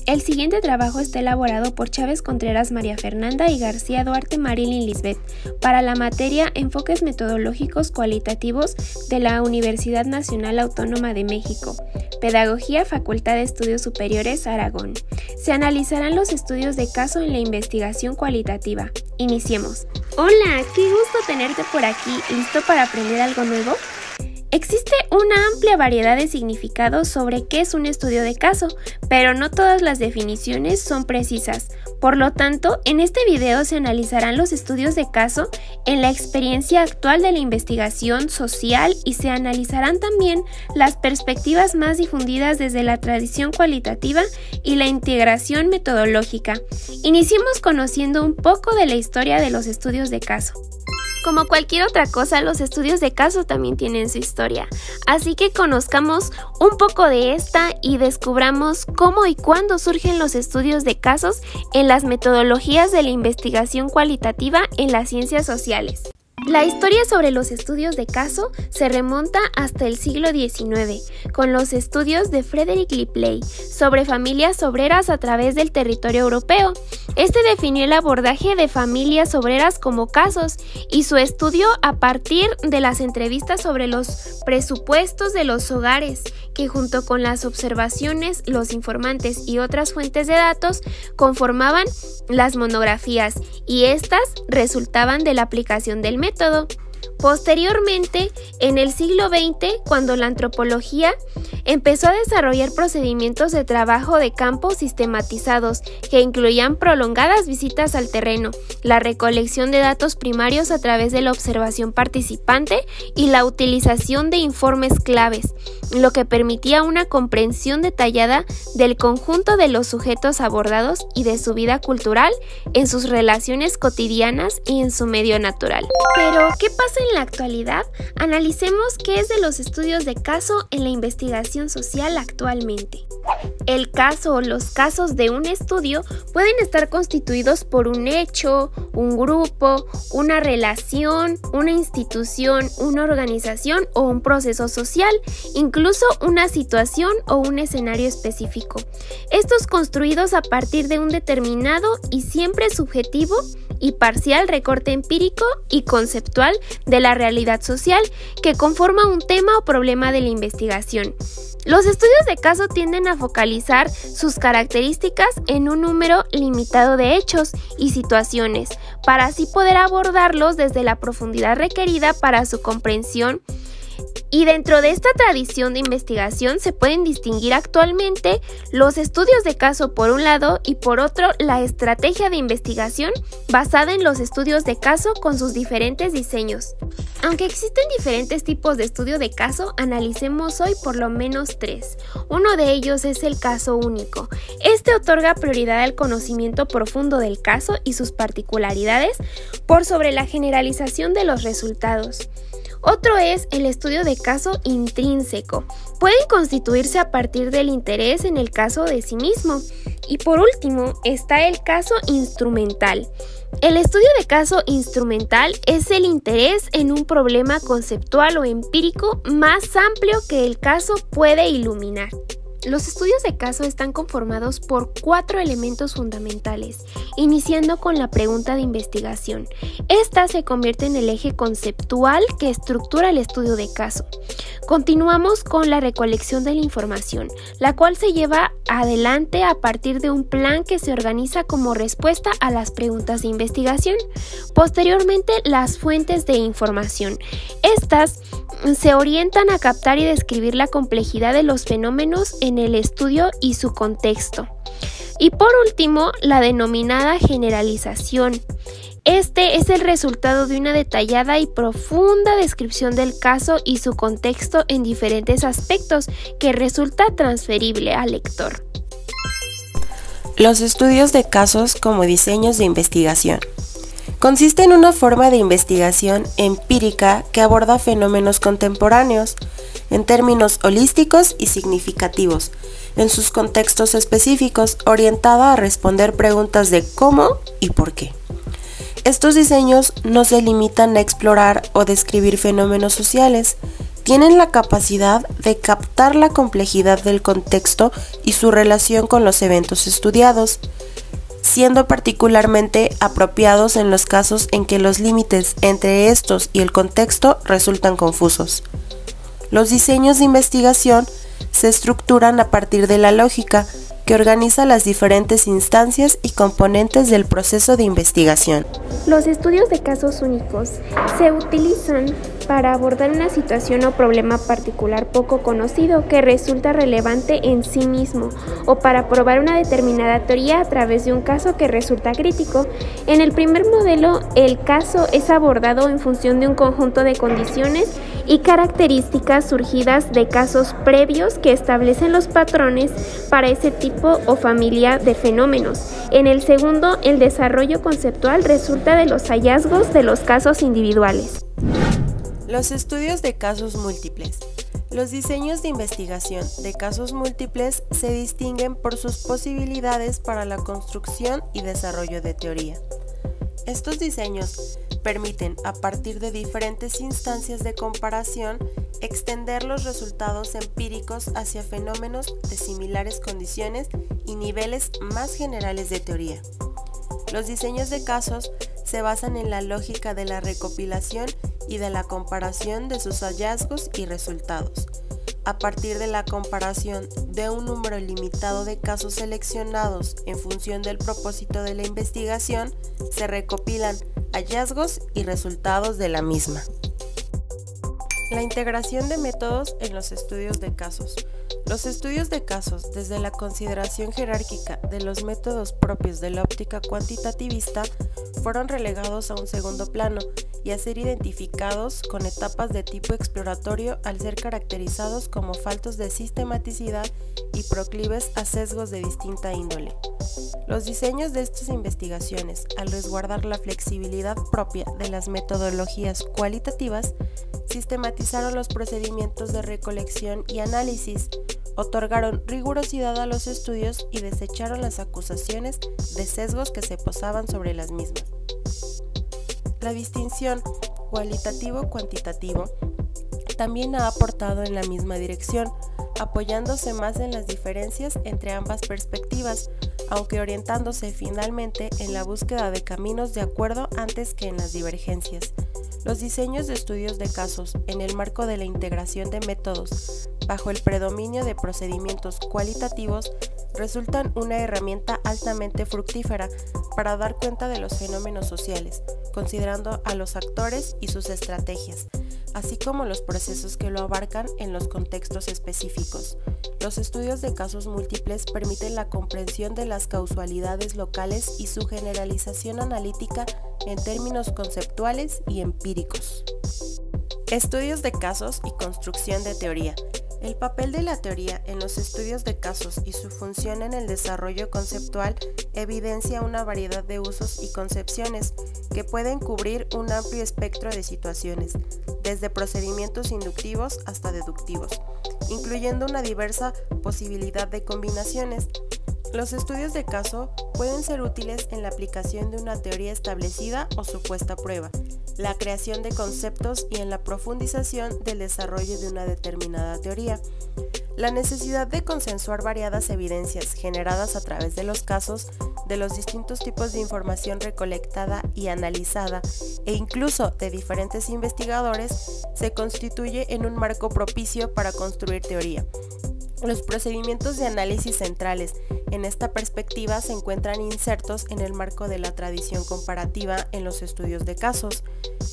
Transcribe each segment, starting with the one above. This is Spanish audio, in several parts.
El siguiente trabajo está elaborado por Chávez Contreras María Fernanda y García Duarte Marilyn Lisbeth para la materia Enfoques Metodológicos Cualitativos de la Universidad Nacional Autónoma de México. Pedagogía, Facultad de Estudios Superiores, Aragón. Se analizarán los estudios de caso en la investigación cualitativa. Iniciemos. Hola, qué gusto tenerte por aquí. ¿Listo para aprender algo nuevo? Existe una amplia variedad de significados sobre qué es un estudio de caso, pero no todas las definiciones son precisas. Por lo tanto, en este video se analizarán los estudios de caso en la experiencia actual de la investigación social y se analizarán también las perspectivas más difundidas desde la tradición cualitativa y la integración metodológica. Iniciemos conociendo un poco de la historia de los estudios de caso. Como cualquier otra cosa, los estudios de caso también tienen su historia, así que conozcamos un poco de esta y descubramos cómo y cuándo surgen los estudios de casos en las metodologías de la investigación cualitativa en las ciencias sociales. La historia sobre los estudios de caso se remonta hasta el siglo XIX, con los estudios de Frederick Ripley sobre familias obreras a través del territorio europeo. Este definió el abordaje de familias obreras como casos y su estudio a partir de las entrevistas sobre los presupuestos de los hogares, que junto con las observaciones, los informantes y otras fuentes de datos conformaban las monografías y estas resultaban de la aplicación del método. Posteriormente, en el siglo XX, cuando la antropología empezó a desarrollar procedimientos de trabajo de campo sistematizados que incluían prolongadas visitas al terreno, la recolección de datos primarios a través de la observación participante y la utilización de informes claves, lo que permitía una comprensión detallada del conjunto de los sujetos abordados y de su vida cultural en sus relaciones cotidianas y en su medio natural. Pero, ¿qué pasa en la actualidad? Analicemos qué es de los estudios de caso en la investigación social actualmente. El caso o los casos de un estudio pueden estar constituidos por un hecho, un grupo, una relación, una institución, una organización o un proceso social, incluso una situación o un escenario específico. Estos construidos a partir de un determinado y siempre subjetivo y parcial recorte empírico y conceptual de la realidad social que conforma un tema o problema de la investigación. Los estudios de caso tienden a focalizar sus características en un número limitado de hechos y situaciones, para así poder abordarlos desde la profundidad requerida para su comprensión. Y dentro de esta tradición de investigación se pueden distinguir actualmente los estudios de caso por un lado y por otro la estrategia de investigación basada en los estudios de caso con sus diferentes diseños. Aunque existen diferentes tipos de estudio de caso, analicemos hoy por lo menos 3. Uno de ellos es el caso único. Este otorga prioridad al conocimiento profundo del caso y sus particularidades por sobre la generalización de los resultados. Otro es el estudio de caso intrínseco. Pueden constituirse a partir del interés en el caso de sí mismo. Y por último está el caso instrumental. El estudio de caso instrumental es el interés en un problema conceptual o empírico más amplio que el caso puede iluminar. Los estudios de caso están conformados por 4 elementos fundamentales, iniciando con la pregunta de investigación. Esta se convierte en el eje conceptual que estructura el estudio de caso. Continuamos con la recolección de la información, la cual se lleva adelante a partir de un plan que se organiza como respuesta a las preguntas de investigación. Posteriormente, las fuentes de información. Estas se orientan a captar y describir la complejidad de los fenómenos en el estudio y su contexto. Y por último, la denominada generalización. Este es el resultado de una detallada y profunda descripción del caso y su contexto en diferentes aspectos que resulta transferible al lector. Los estudios de casos como diseños de investigación. Consiste en una forma de investigación empírica que aborda fenómenos contemporáneos en términos holísticos y significativos, en sus contextos específicos, orientada a responder preguntas de cómo y por qué. Estos diseños no se limitan a explorar o describir fenómenos sociales, tienen la capacidad de captar la complejidad del contexto y su relación con los eventos estudiados, siendo particularmente apropiados en los casos en que los límites entre estos y el contexto resultan confusos. Los diseños de investigación se estructuran a partir de la lógica, que organiza las diferentes instancias y componentes del proceso de investigación. Los estudios de casos únicos se utilizan para abordar una situación o problema particular poco conocido que resulta relevante en sí mismo, o para probar una determinada teoría a través de un caso que resulta crítico. En el primer modelo, el caso es abordado en función de un conjunto de condiciones y características surgidas de casos previos que establecen los patrones para ese tipo o familia de fenómenos. En el segundo, el desarrollo conceptual resulta de los hallazgos de los casos individuales. Los estudios de casos múltiples. Los diseños de investigación de casos múltiples se distinguen por sus posibilidades para la construcción y desarrollo de teoría. Estos diseños permiten, a partir de diferentes instancias de comparación, extender los resultados empíricos hacia fenómenos de similares condiciones y niveles más generales de teoría. Los diseños de casos se basan en la lógica de la recopilación y de la comparación de sus hallazgos y resultados. A partir de la comparación de un número limitado de casos seleccionados en función del propósito de la investigación, se recopilan hallazgos y resultados de la misma. La integración de métodos en los estudios de casos. Los estudios de casos, desde la consideración jerárquica de los métodos propios de la óptica cuantitativista, fueron relegados a un segundo plano y a ser identificados con etapas de tipo exploratorio al ser caracterizados como faltos de sistematicidad y proclives a sesgos de distinta índole. Los diseños de estas investigaciones, al resguardar la flexibilidad propia de las metodologías cualitativas, sistematizaron los procedimientos de recolección y análisis, otorgaron rigurosidad a los estudios y desecharon las acusaciones de sesgos que se posaban sobre las mismas. La distinción cualitativo-cuantitativo también ha aportado en la misma dirección, apoyándose más en las diferencias entre ambas perspectivas, aunque orientándose finalmente en la búsqueda de caminos de acuerdo antes que en las divergencias. Los diseños de estudios de casos, en el marco de la integración de métodos, bajo el predominio de procedimientos cualitativos, resultan una herramienta altamente fructífera para dar cuenta de los fenómenos sociales, considerando a los actores y sus estrategias, así como los procesos que lo abarcan en los contextos específicos. Los estudios de casos múltiples permiten la comprensión de las causalidades locales y su generalización analítica en términos conceptuales y empíricos. Estudios de casos y construcción de teoría. El papel de la teoría en los estudios de casos y su función en el desarrollo conceptual evidencia una variedad de usos y concepciones que pueden cubrir un amplio espectro de situaciones, desde procedimientos inductivos hasta deductivos, incluyendo una diversa posibilidad de combinaciones. Los estudios de caso pueden ser útiles en la aplicación de una teoría establecida o su puesta a prueba, la creación de conceptos y en la profundización del desarrollo de una determinada teoría. La necesidad de consensuar variadas evidencias generadas a través de los casos, de los distintos tipos de información recolectada y analizada, e incluso de diferentes investigadores, se constituye en un marco propicio para construir teoría. Los procedimientos de análisis centrales en esta perspectiva se encuentran insertos en el marco de la tradición comparativa en los estudios de casos,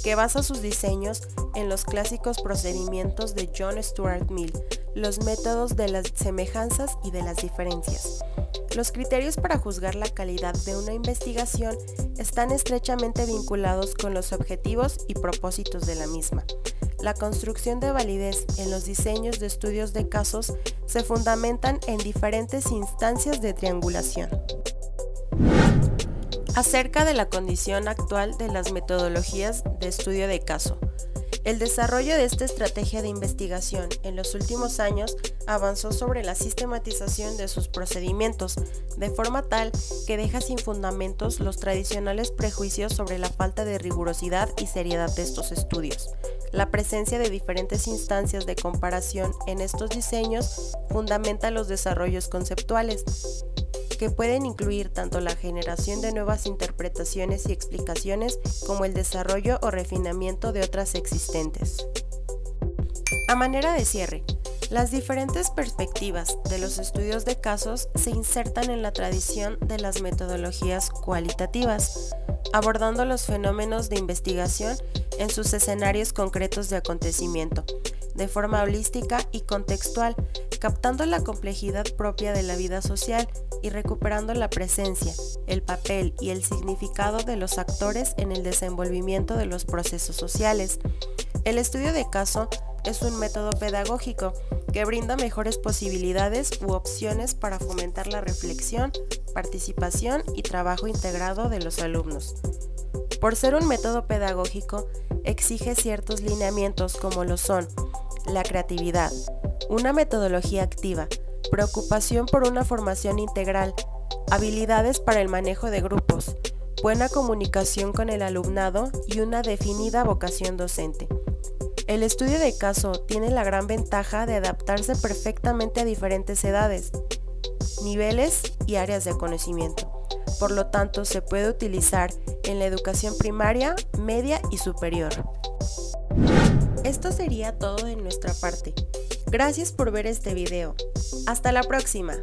que basa sus diseños en los clásicos procedimientos de John Stuart Mill, los métodos de las semejanzas y de las diferencias. Los criterios para juzgar la calidad de una investigación están estrechamente vinculados con los objetivos y propósitos de la misma. La construcción de validez en los diseños de estudios de casos se fundamentan en diferentes instancias de triangulación. Acerca de la condición actual de las metodologías de estudio de caso. El desarrollo de esta estrategia de investigación en los últimos años avanzó sobre la sistematización de sus procedimientos, de forma tal que deja sin fundamentos los tradicionales prejuicios sobre la falta de rigurosidad y seriedad de estos estudios. La presencia de diferentes instancias de comparación en estos diseños fundamenta los desarrollos conceptuales, que pueden incluir tanto la generación de nuevas interpretaciones y explicaciones como el desarrollo o refinamiento de otras existentes. A manera de cierre, las diferentes perspectivas de los estudios de casos se insertan en la tradición de las metodologías cualitativas, abordando los fenómenos de investigación en sus escenarios concretos de acontecimiento, de forma holística y contextual, captando la complejidad propia de la vida social y recuperando la presencia, el papel y el significado de los actores en el desenvolvimiento de los procesos sociales. El estudio de caso es un método pedagógico que brinda mejores posibilidades u opciones para fomentar la reflexión, participación y trabajo integrado de los alumnos. Por ser un método pedagógico, exige ciertos lineamientos como lo son la creatividad, una metodología activa, preocupación por una formación integral, habilidades para el manejo de grupos, buena comunicación con el alumnado y una definida vocación docente. El estudio de caso tiene la gran ventaja de adaptarse perfectamente a diferentes edades, niveles y áreas de conocimiento. Por lo tanto, se puede utilizar en la educación primaria, media y superior. Esto sería todo de nuestra parte. Gracias por ver este video. ¡Hasta la próxima!